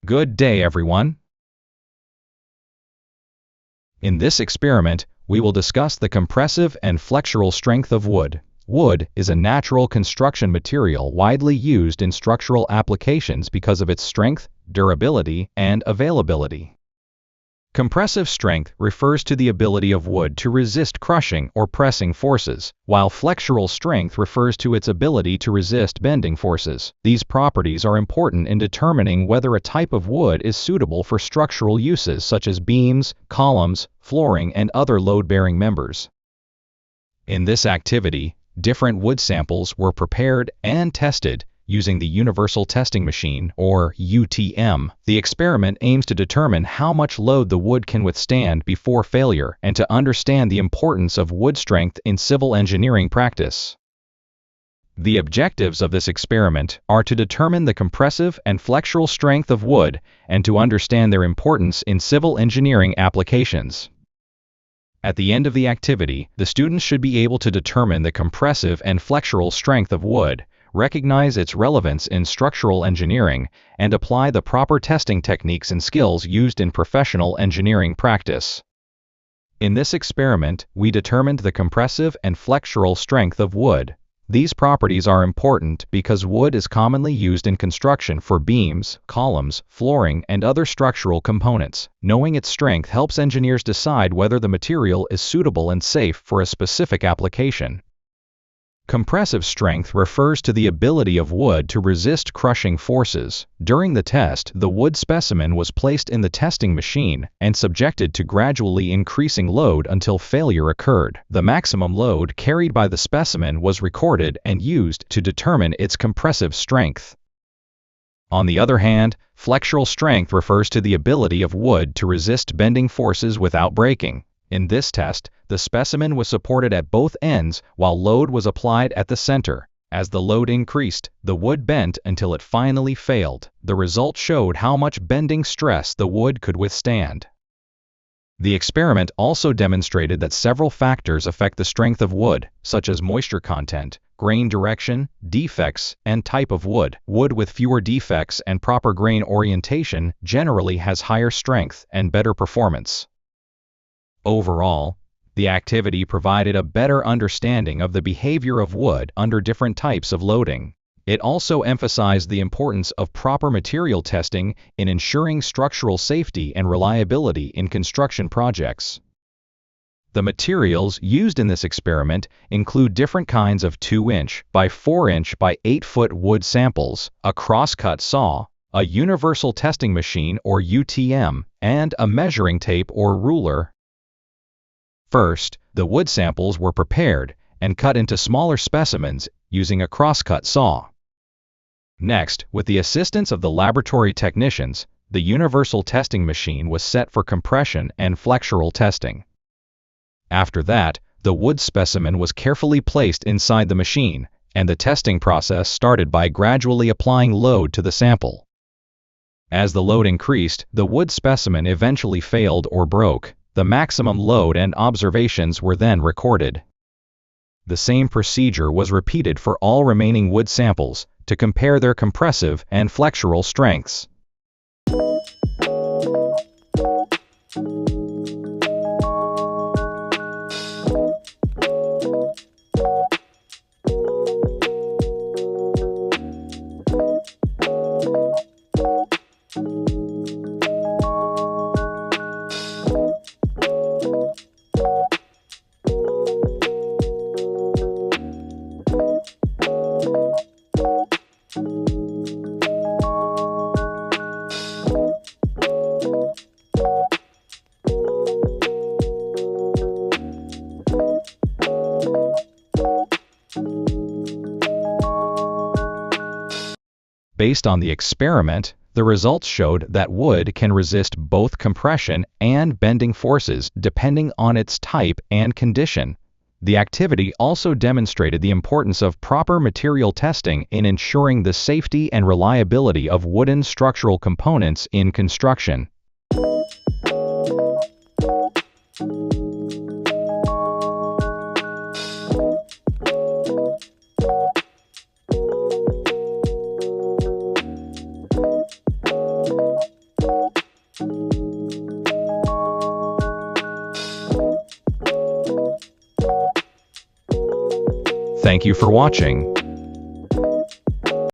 Good day, everyone. In this experiment, we will discuss the compressive and flexural strength of wood. Wood is a natural construction material widely used in structural applications because of its strength, durability, and availability. Compressive strength refers to the ability of wood to resist crushing or pressing forces, while flexural strength refers to its ability to resist bending forces. These properties are important in determining whether a type of wood is suitable for structural uses such as beams, columns, flooring, and other load-bearing members. In this activity, different wood samples were prepared and tested using the Universal Testing Machine, or UTM. The experiment aims to determine how much load the wood can withstand before failure and to understand the importance of wood strength in civil engineering practice. The objectives of this experiment are to determine the compressive and flexural strength of wood and to understand their importance in civil engineering applications. At the end of the activity, the students should be able to determine the compressive and flexural strength of wood, recognize its relevance in structural engineering, and apply the proper testing techniques and skills used in professional engineering practice. In this experiment, we determined the compressive and flexural strength of wood. These properties are important because wood is commonly used in construction for beams, columns, flooring, and other structural components. Knowing its strength helps engineers decide whether the material is suitable and safe for a specific application. Compressive strength refers to the ability of wood to resist crushing forces. During the test, the wood specimen was placed in the testing machine and subjected to gradually increasing load until failure occurred. The maximum load carried by the specimen was recorded and used to determine its compressive strength. On the other hand, flexural strength refers to the ability of wood to resist bending forces without breaking. In this test, the specimen was supported at both ends while load was applied at the center. As the load increased, the wood bent until it finally failed. The result showed how much bending stress the wood could withstand. The experiment also demonstrated that several factors affect the strength of wood, such as moisture content, grain direction, defects, and type of wood. Wood with fewer defects and proper grain orientation generally has higher strength and better performance. Overall, the activity provided a better understanding of the behavior of wood under different types of loading. It also emphasized the importance of proper material testing in ensuring structural safety and reliability in construction projects. The materials used in this experiment include different kinds of 2-inch by 4-inch by 8-foot wood samples, a cross-cut saw, a universal testing machine or UTM, and a measuring tape or ruler. First, the wood samples were prepared and cut into smaller specimens using a cross-cut saw. Next, with the assistance of the laboratory technicians, the universal testing machine was set for compression and flexural testing. After that, the wood specimen was carefully placed inside the machine, and the testing process started by gradually applying load to the sample. As the load increased, the wood specimen eventually failed or broke. The maximum load and observations were then recorded. The same procedure was repeated for all remaining wood samples to compare their compressive and flexural strengths. Based on the experiment, the results showed that wood can resist both compression and bending forces depending on its type and condition. The activity also demonstrated the importance of proper material testing in ensuring the safety and reliability of wooden structural components in construction. Thank you for watching.